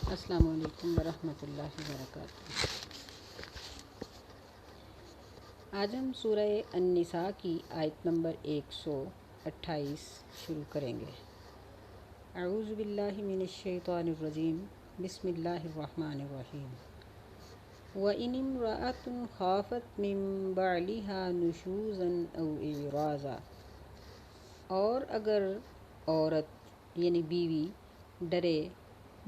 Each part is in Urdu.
السلام علیکم ورحمۃ اللہ وبرکاتہ۔ آج ہم سورہ النساء کی آیت نمبر 128 شروع کریں گے۔ اعوذ باللہ من الشیطان الرجیم، بسم اللہ الرحمن الرحیم۔ وَإِنِ امْرَأَةٌ خَافَتْ مِن بَعْلِهَا نُشُوزًا أَوْ إِعْرَاضًا، اور اگر عورت یعنی بیوی ڈرے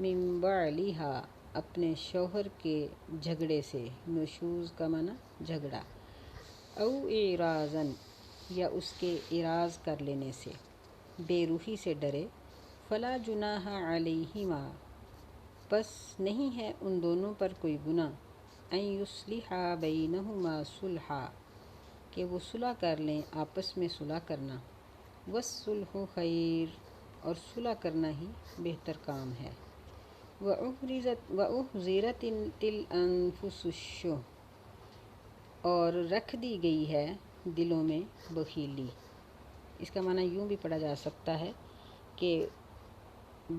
من بعلها اپنے شوہر کے جھگڑے سے، نشوز کا معنی جھگڑا، او اعراضاً یا اس کے اعراض کر لینے سے، بے روحی سے ڈرے، فلا جناح علیہما، پس نہیں ہے ان دونوں پر کوئی گناہ، ان یصلحا بینہما صلحا، کہ وہ صلح کر لیں، آپس میں صلح کرنا، والصلح خیر، اور صلح کرنا ہی بہتر کام ہے، وَأُحْضِرَتِ الْأَنفُسُ الشُّحَّ، اور رکھ دی گئی ہے دلوں میں بخیلی۔ اس کا معنی یوں بھی پڑھا جا سکتا ہے کہ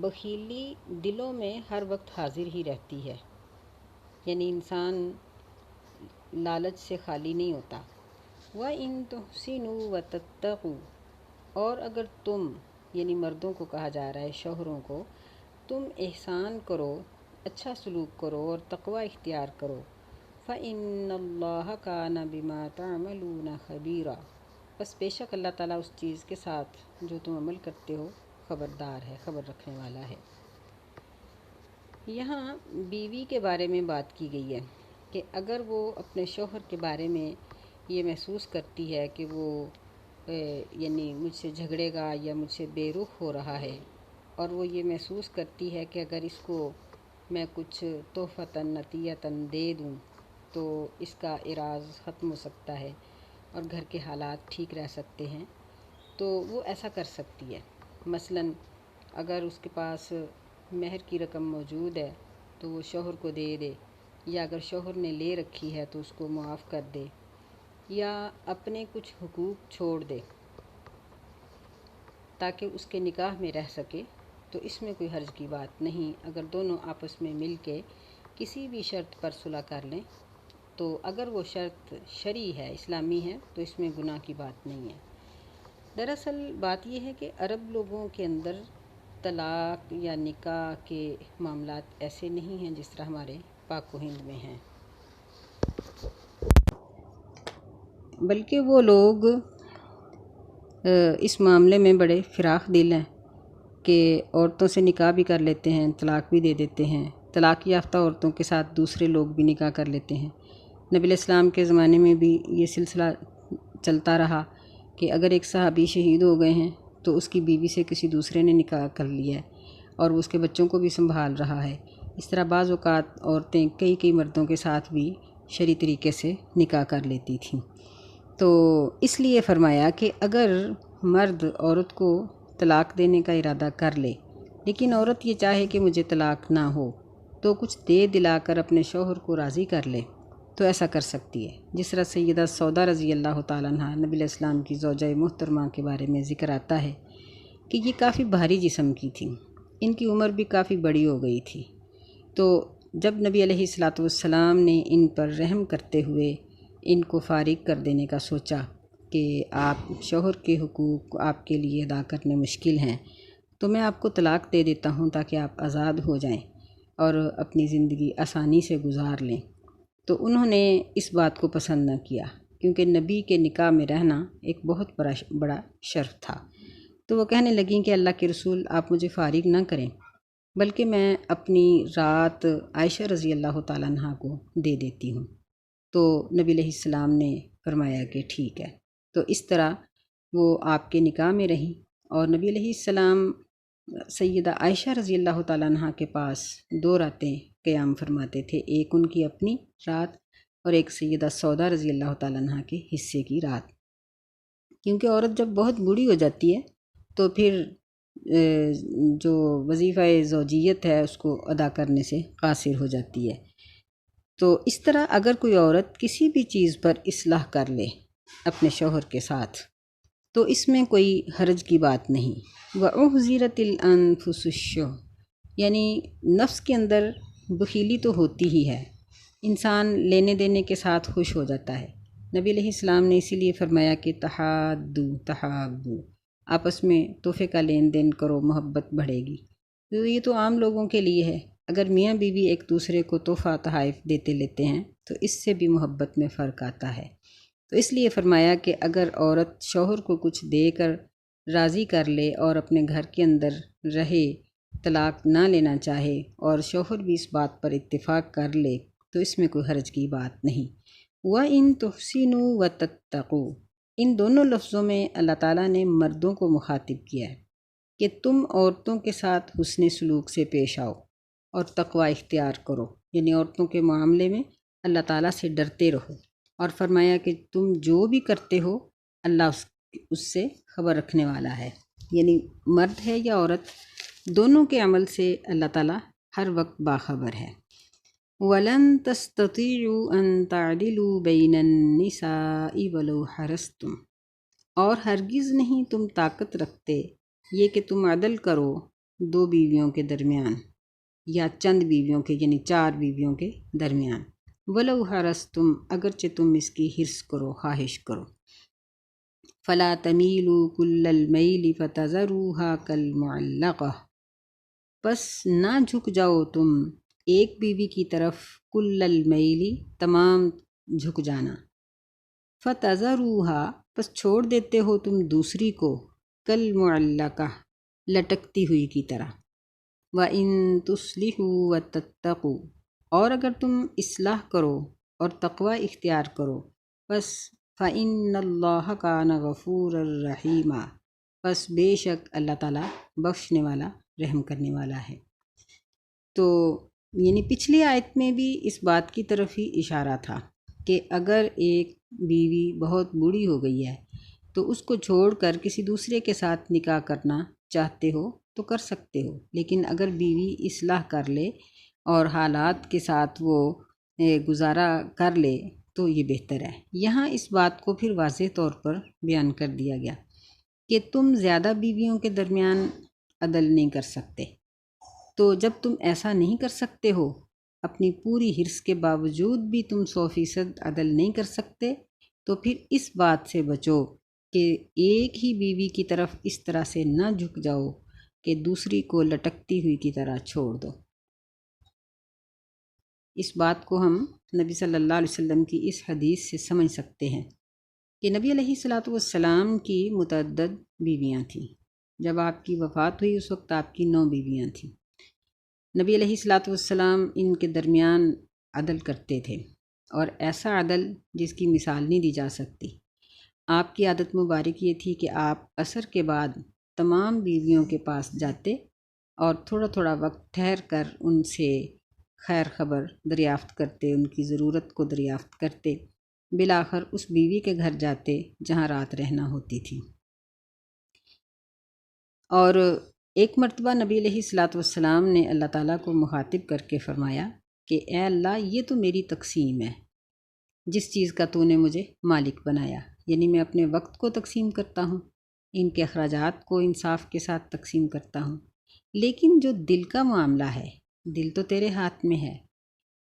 بخیلی دلوں میں ہر وقت حاضر ہی رہتی ہے، یعنی انسان لالچ سے خالی نہیں ہوتا۔ وَإِن تُحْسِنُوا وَتَتَّقُوا، اور اگر تم یعنی مردوں کو کہا جا رہا ہے، شوہروں کو، تم احسان کرو، اچھا سلوک کرو اور تقوی اختیار کرو، فَإِنَّ اللَّهَ كَانَ بِمَا تَعْمَلُونَ خَبِيرًا، بس بے شک اللہ تعالیٰ اس چیز کے ساتھ جو تم عمل کرتے ہو خبردار ہے، خبر رکھنے والا ہے۔ یہاں بیوی کے بارے میں بات کی گئی ہے کہ اگر وہ اپنے شوہر کے بارے میں یہ محسوس کرتی ہے کہ وہ یعنی مجھ سے جھگڑے گا یا مجھ سے بے رخ ہو رہا ہے، اور وہ یہ محسوس کرتی ہے کہ اگر اس کو میں کچھ تحفتاً عطیتاً دے دوں تو اس کا اعراض ختم ہو سکتا ہے اور گھر کے حالات ٹھیک رہ سکتے ہیں، تو وہ ایسا کر سکتی ہے۔ مثلاً اگر اس کے پاس مہر کی رقم موجود ہے تو وہ شوہر کو دے دے، یا اگر شوہر نے لے رکھی ہے تو اس کو معاف کر دے، یا اپنے کچھ حقوق چھوڑ دے تاکہ اس کے نکاح میں رہ سکے، تو اس میں کوئی حرج کی بات نہیں اگر دونوں آپس میں مل کے کسی بھی شرط پر صلح کر لیں، تو اگر وہ شرط شرعی ہے، اسلامی ہے، تو اس میں گناہ کی بات نہیں ہے۔ دراصل بات یہ ہے کہ عرب لوگوں کے اندر طلاق یا نکاح کے معاملات ایسے نہیں ہیں جس طرح ہمارے پاک و ہند میں ہیں، بلکہ وہ لوگ اس معاملے میں بڑے فراخ دل ہیں کہ عورتوں سے نکاح بھی کر لیتے ہیں، طلاق بھی دے دیتے ہیں، طلاق یافتہ عورتوں کے ساتھ دوسرے لوگ بھی نکاح کر لیتے ہیں۔ نبی علیہ السلام کے زمانے میں بھی یہ سلسلہ چلتا رہا کہ اگر ایک صحابی شہید ہو گئے ہیں تو اس کی بیوی سے کسی دوسرے نے نکاح کر لیا ہے اور وہ اس کے بچوں کو بھی سنبھال رہا ہے۔ اس طرح بعض اوقات عورتیں کئی مردوں کے ساتھ بھی شرعی طریقے سے نکاح کر لیتی تھیں۔ تو اس لیے فرمایا کہ اگر مرد عورت کو طلاق دینے کا ارادہ کر لے، لیکن عورت یہ چاہے کہ مجھے طلاق نہ ہو، تو کچھ دے دلا کر اپنے شوہر کو راضی کر لے تو ایسا کر سکتی ہے۔ جس طرح سیدہ سودا رضی اللہ تعالیٰ عنہ نبی علیہ السلام کی زوجہ محترمہ کے بارے میں ذکر آتا ہے کہ یہ کافی بھاری جسم کی تھیں، ان کی عمر بھی کافی بڑی ہو گئی تھی، تو جب نبی علیہ السلام نے ان پر رحم کرتے ہوئے ان کو فارغ کر دینے کا سوچا کہ آپ شوہر کے حقوق آپ کے لیے ادا کرنے مشکل ہیں، تو میں آپ کو طلاق دے دیتا ہوں تاکہ آپ آزاد ہو جائیں اور اپنی زندگی آسانی سے گزار لیں، تو انہوں نے اس بات کو پسند نہ کیا، کیونکہ نبی کے نکاح میں رہنا ایک بہت بڑا شرف تھا۔ تو وہ کہنے لگیں کہ اللہ کے رسول، آپ مجھے فارغ نہ کریں، بلکہ میں اپنی رات عائشہ رضی اللہ تعالیٰ عنہ کو دے دیتی ہوں۔ تو نبی علیہ السلام نے فرمایا کہ ٹھیک ہے، تو اس طرح وہ آپ کے نکاح میں رہیں، اور نبی علیہ السلام سیدہ عائشہ رضی اللہ تعالیٰ عنہ کے پاس 2 راتیں قیام فرماتے تھے، ایک ان کی اپنی رات اور ایک سیدہ سودا رضی اللہ تعالیٰ عنہ کے حصے کی رات، کیونکہ عورت جب بہت بوڑھی ہو جاتی ہے تو پھر جو وظیفہ زوجیت ہے اس کو ادا کرنے سے قاصر ہو جاتی ہے۔ تو اس طرح اگر کوئی عورت کسی بھی چیز پر اصلاح کر لے اپنے شوہر کے ساتھ تو اس میں کوئی حرج کی بات نہیں۔ وَأُحْضِرَتِ الْأَنفُسُ الشُّحَّ، یعنی نفس کے اندر بخیلی تو ہوتی ہی ہے، انسان لینے دینے کے ساتھ خوش ہو جاتا ہے۔ نبی علیہ السلام نے اسی لیے فرمایا کہ تحابو، آپس میں تحفے کا لین دین کرو، محبت بڑھے گی۔ تو یہ تو عام لوگوں کے لیے ہے، اگر میاں بیوی ایک دوسرے کو تحفہ تحائف دیتے لیتے ہیں تو اس سے بھی محبت میں فرق آتا ہے۔ تو اس لیے فرمایا کہ اگر عورت شوہر کو کچھ دے کر راضی کر لے اور اپنے گھر کے اندر رہے، طلاق نہ لینا چاہے اور شوہر بھی اس بات پر اتفاق کر لے تو اس میں کوئی حرج کی بات نہیں۔ وَإِن تُحْسِنُوا وَتَتَّقُوا، ان دونوں لفظوں میں اللہ تعالیٰ نے مردوں کو مخاطب کیا ہے کہ تم عورتوں کے ساتھ حسن سلوک سے پیش آؤ اور تقوی اختیار کرو، یعنی عورتوں کے معاملے میں اللہ تعالیٰ سے ڈرتے رہو، اور فرمایا کہ تم جو بھی کرتے ہو اللہ اس سے خبر رکھنے والا ہے، یعنی مرد ہے یا عورت، دونوں کے عمل سے اللہ تعالیٰ ہر وقت باخبر ہے۔ وَلَن تَسْتَطِيعُوا أَن تَعْدِلُوا بَيْنَ النِّسَاءِ وَلَوْ حَرَصْتُمْ، اور ہرگز نہیں تم طاقت رکھتے یہ کہ تم عدل کرو دو بیویوں کے درمیان یا چند بیویوں کے یعنی 4 بیویوں کے درمیان، وَلَوْ حَرَصْتُمْ، اگرچہ تم اس کی حرص کرو، خواہش کرو۔ فَلَا تَمِيلُوا كُلَّ الْمَيْلِ فَتَذَرُوهَا كَالْمُعَلَّقَةِ، پس نہ جھک جاؤ تم ایک بیوی کی طرف، کل المیلی، تمام جھک جانا، فتذروها، پس چھوڑ دیتے ہو تم دوسری کو، کالمعلقہ، لٹکتی ہوئی کی طرح۔ وَإِن تُصْلِحُوا وَتَتَّقُوا، اور اگر تم اصلاح کرو اور تقوی اختیار کرو، بس فَإِنَّ اللَّهَ كَانَ غَفُورًا رَحِيمًا، بس بے شک اللہ تعالیٰ بخشنے والا، رحم کرنے والا ہے۔ تو یعنی پچھلی آیت میں بھی اس بات کی طرف ہی اشارہ تھا کہ اگر ایک بیوی بہت بوڑھی ہو گئی ہے تو اس کو چھوڑ کر کسی دوسرے کے ساتھ نکاح کرنا چاہتے ہو تو کر سکتے ہو، لیکن اگر بیوی اصلاح کر لے اور حالات کے ساتھ وہ گزارا کر لے تو یہ بہتر ہے۔ یہاں اس بات کو پھر واضح طور پر بیان کر دیا گیا کہ تم زیادہ بیویوں کے درمیان عدل نہیں کر سکتے، تو جب تم ایسا نہیں کر سکتے ہو، اپنی پوری حرص کے باوجود بھی تم 100% عدل نہیں کر سکتے، تو پھر اس بات سے بچو کہ ایک ہی بیوی کی طرف اس طرح سے نہ جھک جاؤ کہ دوسری کو لٹکتی ہوئی کی طرح چھوڑ دو۔ اس بات کو ہم نبی صلی اللہ علیہ وسلم کی اس حدیث سے سمجھ سکتے ہیں کہ نبی علیہ الصلاۃ والسلام کی متعدد بیویاں تھیں۔ جب آپ کی وفات ہوئی اس وقت آپ کی 9 بیویاں تھیں۔ نبی علیہ الصلاۃ والسلام ان کے درمیان عدل کرتے تھے، اور ایسا عدل جس کی مثال نہیں دی جا سکتی۔ آپ کی عادت مبارک یہ تھی کہ آپ عصر کے بعد تمام بیویوں کے پاس جاتے اور تھوڑا تھوڑا وقت ٹھہر کر ان سے خیر خبر دریافت کرتے، ان کی ضرورت کو دریافت کرتے، بالآخر اس بیوی کے گھر جاتے جہاں رات رہنا ہوتی تھی۔ اور ایک مرتبہ نبی علیہ الصلاۃ والسلام نے اللہ تعالیٰ کو مخاطب کر کے فرمایا کہ اے اللہ، یہ تو میری تقسیم ہے، جس چیز کا تو نے مجھے مالک بنایا، یعنی میں اپنے وقت کو تقسیم کرتا ہوں، ان کے اخراجات کو انصاف کے ساتھ تقسیم کرتا ہوں، لیکن جو دل کا معاملہ ہے، دل تو تیرے ہاتھ میں ہے،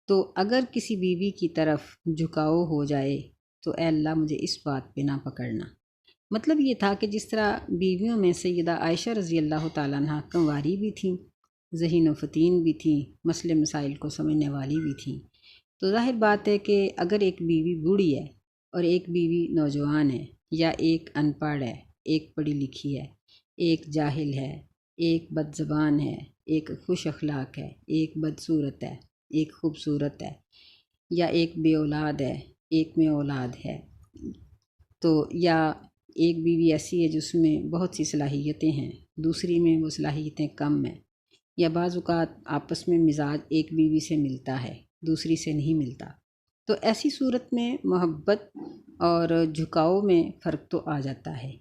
تو اگر کسی بیوی کی طرف جھکاؤ ہو جائے تو اے اللہ مجھے اس بات پہ نہ پکڑنا۔ مطلب یہ تھا کہ جس طرح بیویوں میں سیدہ عائشہ رضی اللہ تعالیٰ عنہ کنواری بھی تھیں، ذہین و فتین بھی تھیں، مسئلے مسائل کو سمجھنے والی بھی تھیں، تو ظاہر بات ہے کہ اگر ایک بیوی بوڑھی ہے اور ایک بیوی نوجوان ہے، یا ایک ان پڑھ ہے، ایک پڑھی لکھی ہے، ایک جاہل ہے، ایک بد زبان ہے، ایک خوش اخلاق ہے، ایک بدصورت ہے، ایک خوبصورت ہے، یا ایک بے اولاد ہے، ایک میں اولاد ہے، تو یا ایک بیوی ایسی ہے جس میں بہت سی صلاحیتیں ہیں، دوسری میں وہ صلاحیتیں کم ہیں، یا بعض اوقات آپس میں مزاج ایک بیوی سے ملتا ہے، دوسری سے نہیں ملتا، تو ایسی صورت میں محبت اور جھکاؤ میں فرق تو آ جاتا ہے۔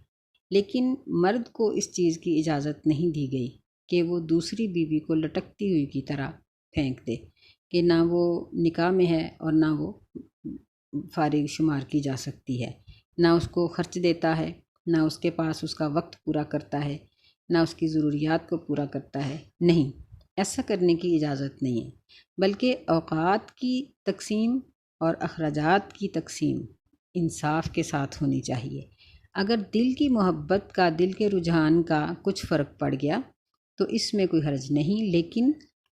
لیکن مرد کو اس چیز کی اجازت نہیں دی گئی کہ وہ دوسری بیوی کو لٹکتی ہوئی کی طرح پھینک دے، کہ نہ وہ نکاح میں ہے اور نہ وہ فارغ شمار کی جا سکتی ہے، نہ اس کو خرچ دیتا ہے، نہ اس کے پاس اس کا وقت پورا کرتا ہے، نہ اس کی ضروریات کو پورا کرتا ہے، نہیں، ایسا کرنے کی اجازت نہیں ہے، بلکہ اوقات کی تقسیم اور اخراجات کی تقسیم انصاف کے ساتھ ہونی چاہیے۔ اگر دل کی محبت کا، دل کے رجحان کا کچھ فرق پڑ گیا تو اس میں کوئی حرج نہیں، لیکن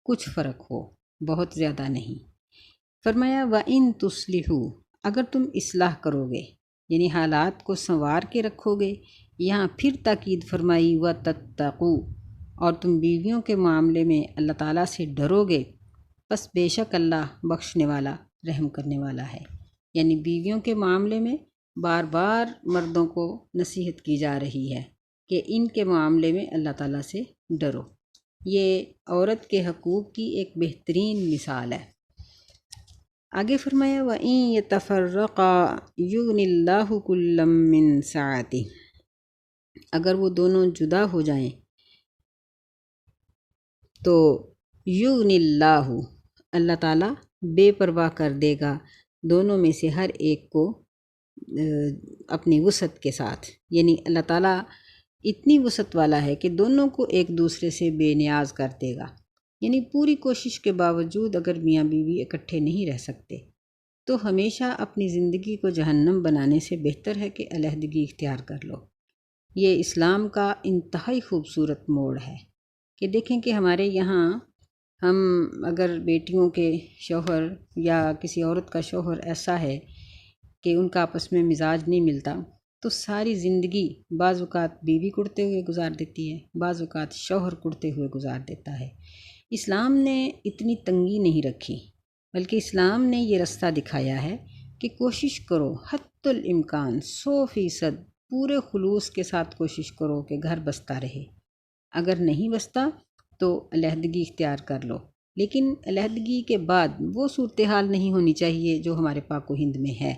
کچھ فرق ہو، بہت زیادہ نہیں۔ فرمایا وَإِن تُصْلِحُوا، اگر تم اصلاح کرو گے، یعنی حالات کو سنوار کے رکھو گے۔ یہاں پھر تاکید فرمائی وَتَتَّقُوا، اور تم بیویوں کے معاملے میں اللہ تعالیٰ سے ڈرو گے، پس بے شک اللہ بخشنے والا، رحم کرنے والا ہے۔ یعنی بیویوں کے معاملے میں بار بار مردوں کو نصیحت کی جا رہی ہے کہ ان کے معاملے میں اللہ تعالیٰ سے ڈرو۔ یہ عورت کے حقوق کی ایک بہترین مثال ہے۔ آگے فرمایا وَإِن يَتَفَرَّقَا يُغْنِ اللَّهُ كُلًّا مِّن سَعَتِهِ، اگر وہ دونوں جدا ہو جائیں تو یغنی اللہ، اللہ تعالیٰ بے پرواہ کر دے گا دونوں میں سے ہر ایک کو اپنی وسعت کے ساتھ۔ یعنی اللہ تعالیٰ اتنی وسعت والا ہے کہ دونوں کو ایک دوسرے سے بے نیاز کر دے گا۔ یعنی پوری کوشش کے باوجود اگر میاں بیوی اکٹھے نہیں رہ سکتے تو ہمیشہ اپنی زندگی کو جہنم بنانے سے بہتر ہے کہ علیحدگی اختیار کر لو۔ یہ اسلام کا انتہائی خوبصورت موڑ ہے کہ دیکھیں کہ ہمارے یہاں ہم اگر بیٹیوں کے شوہر یا کسی عورت کا شوہر ایسا ہے کہ ان کا آپس میں مزاج نہیں ملتا تو ساری زندگی بعض اوقات بیوی کڑتے ہوئے گزار دیتی ہے، بعض اوقات شوہر کڑتے ہوئے گزار دیتا ہے۔ اسلام نے اتنی تنگی نہیں رکھی، بلکہ اسلام نے یہ رستہ دکھایا ہے کہ کوشش کرو حتی الامکان 100% پورے خلوص کے ساتھ کوشش کرو کہ گھر بستا رہے۔ اگر نہیں بستا تو علیحدگی اختیار کر لو، لیکن علیحدگی کے بعد وہ صورتحال نہیں ہونی چاہیے جو ہمارے پاک و ہند میں ہے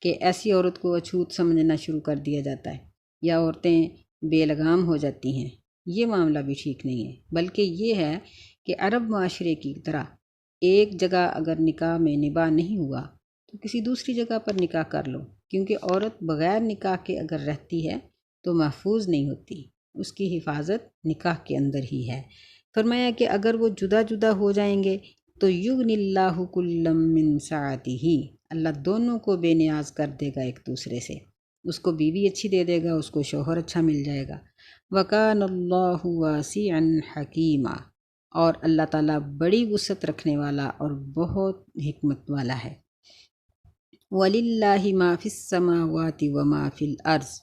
کہ ایسی عورت کو اچھوت سمجھنا شروع کر دیا جاتا ہے یا عورتیں بے لگام ہو جاتی ہیں۔ یہ معاملہ بھی ٹھیک نہیں ہے، بلکہ یہ ہے کہ عرب معاشرے کی طرح ایک جگہ اگر نکاح میں نباہ نہیں ہوا تو کسی دوسری جگہ پر نکاح کر لو، کیونکہ عورت بغیر نکاح کے اگر رہتی ہے تو محفوظ نہیں ہوتی، اس کی حفاظت نکاح کے اندر ہی ہے۔ فرمایا کہ اگر وہ جدا جدا ہو جائیں گے تو یغنی اللہ کلا من سعتہ، اللہ دونوں کو بے نیاز کر دے گا ایک دوسرے سے، اس کو بیوی اچھی دے دے گا، اس کو شوہر اچھا مل جائے گا۔ وَكَانَ اللَّهُ وَاسِعًا حَكِيمًا، اور اللہ تعالیٰ بڑی وسعت رکھنے والا اور بہت حکمت والا ہے۔ وَلِلَّهِ مَا فِي السَّمَاوَاتِ وَمَا فِي الْأَرْضِ،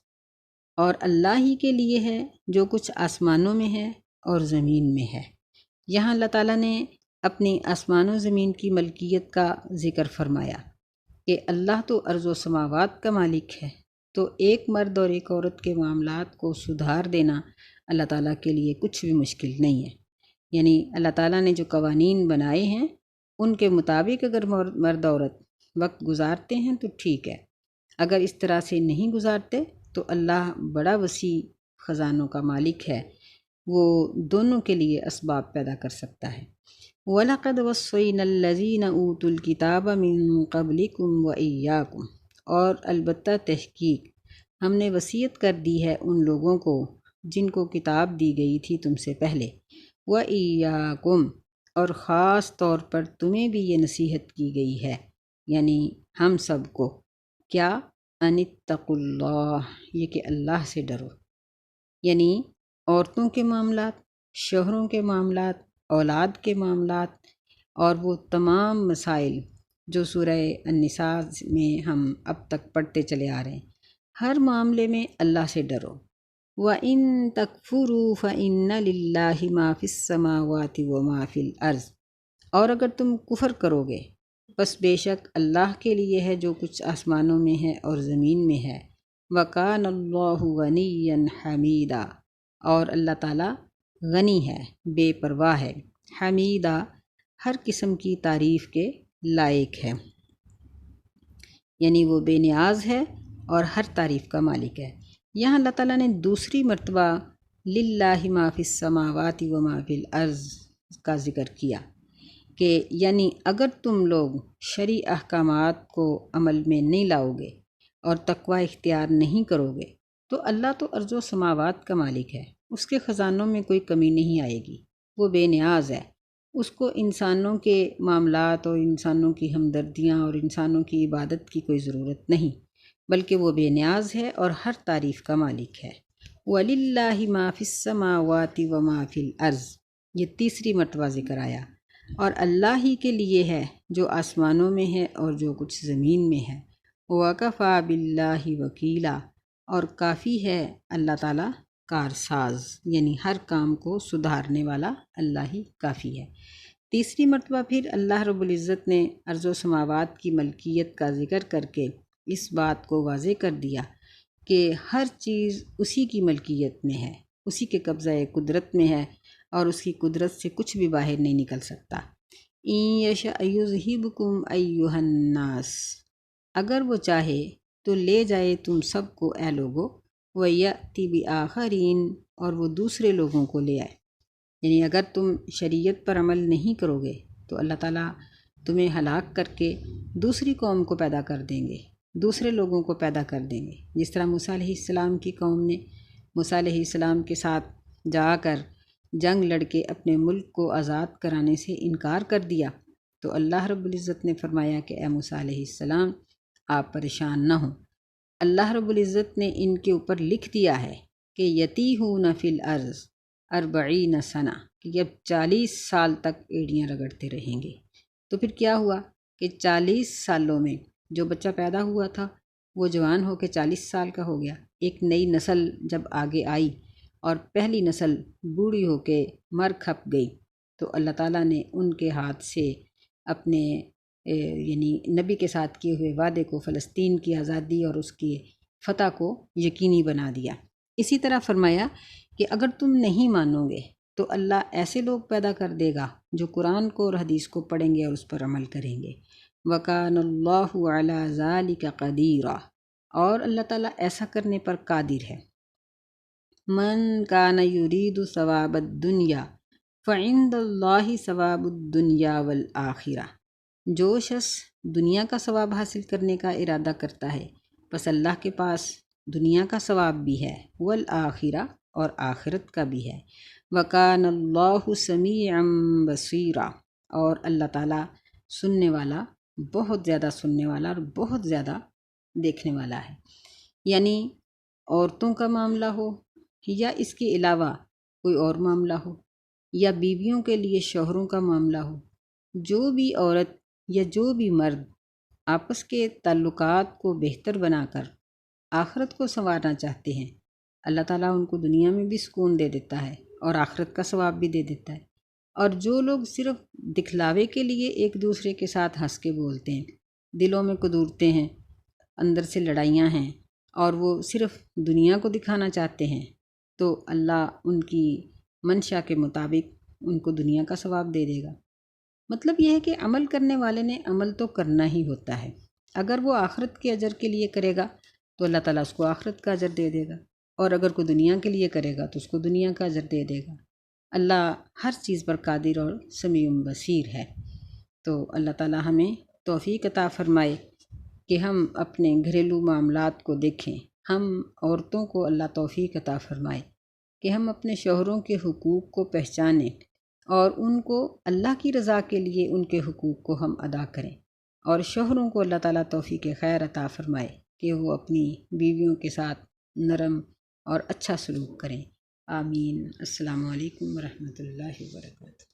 اور اللہ ہی کے لیے ہے جو کچھ آسمانوں میں ہے اور زمین میں ہے۔ یہاں اللہ تعالیٰ نے اپنی آسمان و زمین کی ملکیت کا ذکر فرمایا کہ اللہ تو ارض و سماوات کا مالک ہے، تو ایک مرد اور ایک عورت کے معاملات کو سدھار دینا اللہ تعالیٰ کے لیے کچھ بھی مشکل نہیں ہے۔ یعنی اللہ تعالیٰ نے جو قوانین بنائے ہیں ان کے مطابق اگر مرد عورت وقت گزارتے ہیں تو ٹھیک ہے، اگر اس طرح سے نہیں گزارتے تو اللہ بڑا وسیع خزانوں کا مالک ہے، وہ دونوں کے لیے اسباب پیدا کر سکتا ہے۔ وَلَقَدْ وَصَّيْنَا الَّذِينَ أُوتُوا الْكِتَابَ مِن قَبْلِكُمْ وَإِيَّاكُمْ، اور البتہ تحقیق ہم نے وصیت کر دی ہے ان لوگوں کو جن کو کتاب دی گئی تھی تم سے پہلے، وَإِيَّاكُمْ، اور خاص طور پر تمہیں بھی یہ نصیحت کی گئی ہے، یعنی ہم سب کو، کیا؟ ان اتقوا اللہ، یہ کہ اللہ سے ڈرو۔ یعنی عورتوں کے معاملات، شوہروں کے معاملات، اولاد کے معاملات اور وہ تمام مسائل جو سورہ النساء میں ہم اب تک پڑھتے چلے آ رہے ہیں، ہر معاملے میں اللہ سے ڈرو۔ وَإِن تَكْفُرُوا فَإِنَّ لِلَّهِ مَا فِي السَّمَاوَاتِ وَمَا فِي الْأَرْضِ، اور اگر تم کفر کرو گے بس بے شک اللہ کے لیے ہے جو کچھ آسمانوں میں ہے اور زمین میں ہے۔ وَكَانَ اللَّهُ غَنِيًّا حَمِيدًا، اور اللہ تعالیٰ غنی ہے، بے پرواہ ہے، حمیدہ ہر قسم کی تعریف کے لائق ہے، یعنی وہ بے نیاز ہے اور ہر تعریف کا مالک ہے۔ یہاں اللہ تعالیٰ نے دوسری مرتبہ للہ ما فی السماوات وما فی الارض کا ذکر کیا کہ یعنی اگر تم لوگ شرعی احکامات کو عمل میں نہیں لاؤ گے اور تقوی اختیار نہیں کرو گے تو اللہ تو ارض و سماوات کا مالک ہے، اس کے خزانوں میں کوئی کمی نہیں آئے گی، وہ بے نیاز ہے، اس کو انسانوں کے معاملات اور انسانوں کی ہمدردیاں اور انسانوں کی عبادت کی کوئی ضرورت نہیں، بلکہ وہ بے نیاز ہے اور ہر تعریف کا مالک ہے۔ وَلِلَّهِ مَا فِي السَّمَاوَاتِ وَمَا فِي الْأَرْضِ، یہ تیسری مرتبہ ذکر آیا، اور اللہ ہی کے لیے ہے جو آسمانوں میں ہے اور جو کچھ زمین میں ہے۔ وَكَفَى بِاللَّهِ وَكِيلًا، اور کافی ہے اللہ تعالیٰ کارساز، یعنی ہر کام کو سدھارنے والا اللہ ہی کافی ہے۔ تیسری مرتبہ پھر اللہ رب العزت نے ارض و سماوات کی ملکیت کا ذکر کر کے اس بات کو واضح کر دیا کہ ہر چیز اسی کی ملکیت میں ہے، اسی کے قبضہ قدرت میں ہے، اور اس کی قدرت سے کچھ بھی باہر نہیں نکل سکتا۔ اِن یشأ یذھبکم ایھا الناس، اگر وہ چاہے تو لے جائے تم سب کو اے لوگو، وَیَأْتِ بِآخَرِین، اور وہ دوسرے لوگوں کو لے آئے، یعنی اگر تم شریعت پر عمل نہیں کرو گے تو اللہ تعالیٰ تمہیں ہلاک کر کے دوسری قوم کو پیدا کر دیں گے، دوسرے لوگوں کو پیدا کر دیں گے۔ جس طرح موسیٰ علیہ السلام کی قوم نے موسیٰ علیہ السلام کے ساتھ جا کر جنگ لڑ کے اپنے ملک کو آزاد کرانے سے انکار کر دیا، تو اللہ رب العزت نے فرمایا کہ اے موسیٰ علیہ السلام آپ پریشان نہ ہوں، اللہ رب العزت نے ان کے اوپر لکھ دیا ہے کہ یتیہون فی الارض 40 سنہ، کہ یہ اب 40 سال تک ایڑیاں رگڑتے رہیں گے۔ تو پھر کیا ہوا کہ 40 سالوں میں جو بچہ پیدا ہوا تھا وہ جوان ہو کے 40 سال کا ہو گیا، ایک نئی نسل جب آگے آئی اور پہلی نسل بوڑھی ہو کے مر کھپ گئی، تو اللہ تعالیٰ نے ان کے ہاتھ سے اپنے یعنی نبی کے ساتھ کیے ہوئے وعدے کو، فلسطین کی آزادی اور اس کی فتح کو یقینی بنا دیا۔ اسی طرح فرمایا کہ اگر تم نہیں مانو گے تو اللہ ایسے لوگ پیدا کر دے گا جو قرآن کو اور حدیث کو پڑھیں گے اور اس پر عمل کریں گے۔ وَكَانَ اللَّهُ عَلَى ذَلِكَ قَدِيرًا، اور اللہ تعالیٰ ایسا کرنے پر قادر ہے۔ مَنْ كَانَ يُرِيدُ ثَوَابَ الدُّنْيَا فَعِندَ اللَّهِ ثَوَابُ الدُّنْيَا وَالْآخِرَةِ، جو شخص دنیا کا ثواب حاصل کرنے کا ارادہ کرتا ہے بس اللہ کے پاس دنیا کا ثواب بھی ہے، والآخرہ، اور آخرت کا بھی ہے۔ وَكَانَ اللَّهُ سَمِيعًا بَصِيرًا، اور اللہ تعالیٰ سننے والا، بہت زیادہ سننے والا اور بہت زیادہ دیکھنے والا ہے۔ یعنی عورتوں کا معاملہ ہو یا اس کے علاوہ کوئی اور معاملہ ہو، یا بیویوں کے لیے شوہروں کا معاملہ ہو، جو بھی عورت یا جو بھی مرد آپس کے تعلقات کو بہتر بنا کر آخرت کو سنوارنا چاہتے ہیں، اللہ تعالیٰ ان کو دنیا میں بھی سکون دے دیتا ہے اور آخرت کا ثواب بھی دے دیتا ہے۔ اور جو لوگ صرف دکھلاوے کے لیے ایک دوسرے کے ساتھ ہنس کے بولتے ہیں، دلوں میں قدورتیں ہیں، اندر سے لڑائیاں ہیں، اور وہ صرف دنیا کو دکھانا چاہتے ہیں، تو اللہ ان کی منشا کے مطابق ان کو دنیا کا ثواب دے دے گا۔ مطلب یہ ہے کہ عمل کرنے والے نے عمل تو کرنا ہی ہوتا ہے، اگر وہ آخرت کے اجر کے لیے کرے گا تو اللہ تعالیٰ اس کو آخرت کا اجر دے دے گا، اور اگر کوئی دنیا کے لیے کرے گا تو اس کو دنیا کا اجر دے دے گا۔ اللہ ہر چیز پر قادر اور سمیع بصیر ہے۔ تو اللہ تعالیٰ ہمیں توفیق عطا فرمائے کہ ہم اپنے گھریلو معاملات کو دیکھیں، ہم عورتوں کو اللہ توفیق عطا فرمائے کہ ہم اپنے شوہروں کے حقوق کو پہچانیں اور ان کو اللہ کی رضا کے لیے ان کے حقوق کو ہم ادا کریں، اور شوہروں کو اللہ تعالیٰ توفیق خیر عطا فرمائے کہ وہ اپنی بیویوں کے ساتھ نرم اور اچھا سلوک کریں۔ آمین۔ السلام علیکم ورحمۃ اللہ وبرکاتہ۔